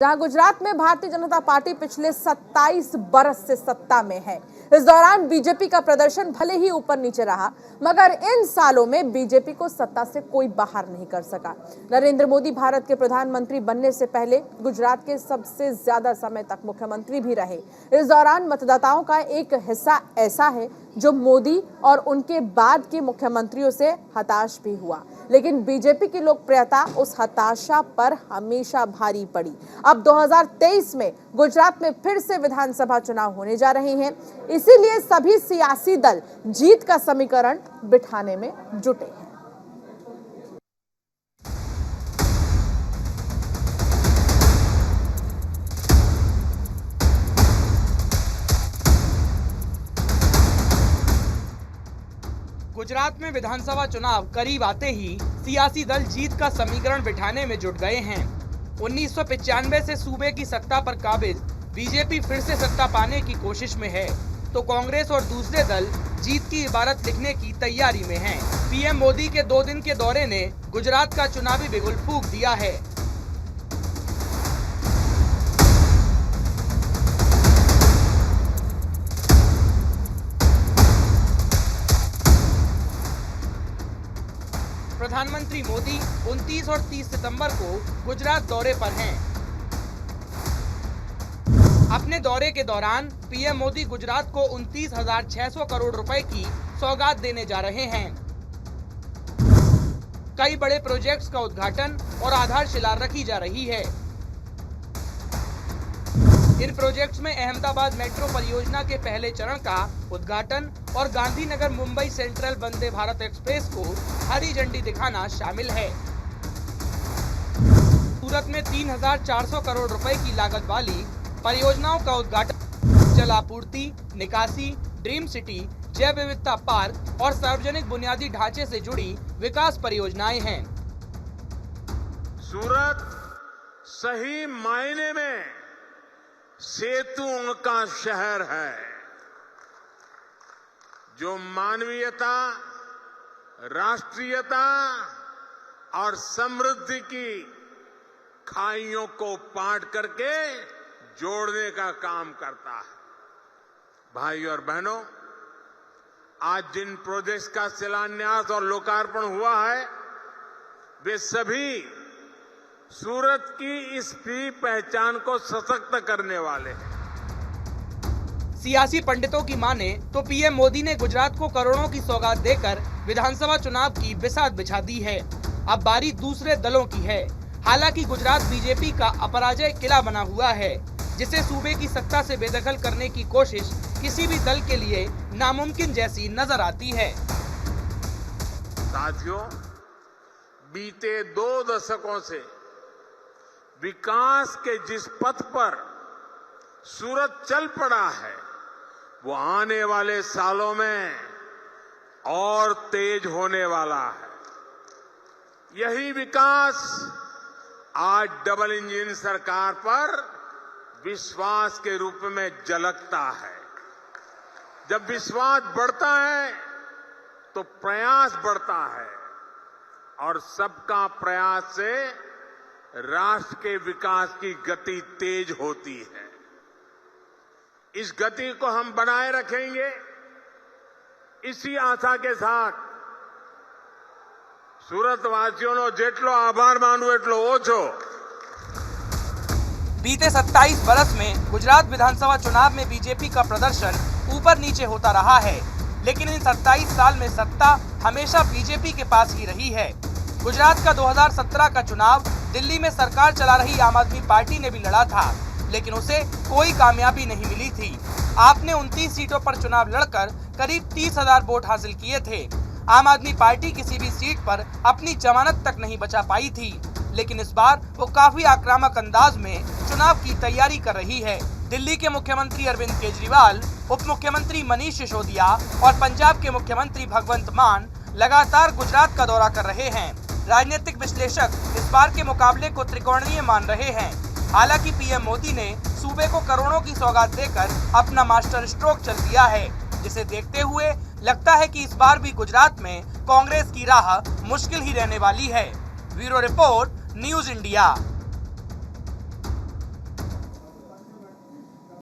जहां गुजरात में भारतीय जनता पार्टी पिछले 27 बरस से सत्ता में है। इस दौरान बीजेपी का प्रदर्शन भले ही ऊपर नीचे रहा, मगर इन सालों में बीजेपी को सत्ता से कोई बाहर नहीं कर सका। नरेंद्र मोदी भारत के प्रधानमंत्री बनने से पहले गुजरात के सबसे ज्यादा समय तक मुख्यमंत्री भी रहे। इस दौरान मतदाताओं का एक हिस्सा ऐसा है जो मोदी और उनके बाद के मुख्यमंत्रियों से हताश भी हुआ, लेकिन बीजेपी की लोकप्रियता उस हताशा पर हमेशा भारी पड़ी। अब 2023 में गुजरात में फिर से विधानसभा चुनाव होने जा रहे हैं, इसीलिए सभी सियासी दल जीत का समीकरण बिठाने में जुटे हैं। गुजरात में विधानसभा चुनाव करीब आते ही सियासी दल जीत का समीकरण बिठाने में जुट गए हैं। 1995 से सूबे की सत्ता पर काबिज बीजेपी फिर से सत्ता पाने की कोशिश में है, तो कांग्रेस और दूसरे दल जीत की इबारत लिखने की तैयारी में हैं। पीएम मोदी के 2 दिन के दौरे ने गुजरात का चुनावी बिगुल फूंक दिया है। प्रधानमंत्री मोदी 29 और 30 सितंबर को गुजरात दौरे पर हैं। अपने दौरे के दौरान पीएम मोदी गुजरात को 29,600 करोड़ रुपए की सौगात देने जा रहे हैं। कई बड़े प्रोजेक्ट्स का उद्घाटन और आधारशिला रखी जा रही है। इन प्रोजेक्ट्स में अहमदाबाद मेट्रो परियोजना के पहले चरण का उद्घाटन और गांधीनगर मुंबई सेंट्रल वंदे भारत एक्सप्रेस को हरी झंडी दिखाना शामिल है। सूरत में 3,400 करोड़ रुपए की लागत वाली परियोजनाओं का उद्घाटन जल आपूर्ति, निकासी, ड्रीम सिटी, जैव विविधता पार्क और सार्वजनिक बुनियादी ढांचे से जुड़ी विकास परियोजनाएं हैं। सूरत सही मायने में सेतुओं का शहर है, जो मानवीयता, राष्ट्रीयता और समृद्धि की खाइयों को पाट करके जोड़ने का काम करता है। भाइयों और बहनों, आज जिन प्रोजेक्ट्स का शिलान्यास और लोकार्पण हुआ है, वे सभी सूरत की इस फ्री पहचान को सशक्त करने वाले हैं। सियासी पंडितों की माने तो पीएम मोदी ने गुजरात को करोड़ों की सौगात देकर विधानसभा चुनाव की बिसात बिछा दी है। अब बारी दूसरे दलों की है। हालांकि गुजरात बीजेपी का अपराजय किला बना हुआ है, जिसे सूबे की सत्ता से बेदखल करने की कोशिश किसी भी दल के लिए नामुमकिन जैसी नजर आती है। साथियों, बीते 2 दशकों से विकास के जिस पथ पर सूरत चल पड़ा है, वो आने वाले सालों में और तेज होने वाला है। यही विकास आज डबल इंजन सरकार पर विश्वास के रूप में झलकता है। जब विश्वास बढ़ता है तो प्रयास बढ़ता है, और सबका प्रयास से राष्ट्र के विकास की गति तेज होती है। इस गति को हम बनाए रखेंगे। इसी आशा के साथ सूरतवासियों जेटलो आभार मानू एटलो ओछो। बीते 27 बरस में गुजरात विधानसभा चुनाव में बीजेपी का प्रदर्शन ऊपर नीचे होता रहा है, लेकिन इन 27 साल में सत्ता हमेशा बीजेपी के पास ही रही है। गुजरात का 2017 का चुनाव दिल्ली में सरकार चला रही आम आदमी पार्टी ने भी लड़ा था, लेकिन उसे कोई कामयाबी नहीं मिली थी। आपने 29 सीटों पर चुनाव लड़कर करीब 30,000 वोट हासिल किए थे। आम आदमी पार्टी किसी भी सीट पर अपनी जमानत तक नहीं बचा पाई थी, लेकिन इस बार वो काफी आक्रामक अंदाज में चुनाव की तैयारी कर रही है। दिल्ली के मुख्यमंत्री अरविंद केजरीवाल, उप मुख्यमंत्री मनीष सिसोदिया और पंजाब के मुख्यमंत्री भगवंत मान लगातार गुजरात का दौरा कर रहे हैं। राजनीतिक विश्लेषक इस बार के मुकाबले को त्रिकोणीय मान रहे हैं। हालांकि पीएम मोदी ने सूबे को करोड़ों की सौगात देकर अपना मास्टर स्ट्रोक चल दिया है, जिसे देखते हुए लगता है कि इस बार भी गुजरात में कांग्रेस की राह मुश्किल ही रहने वाली है। Bureau report, news India.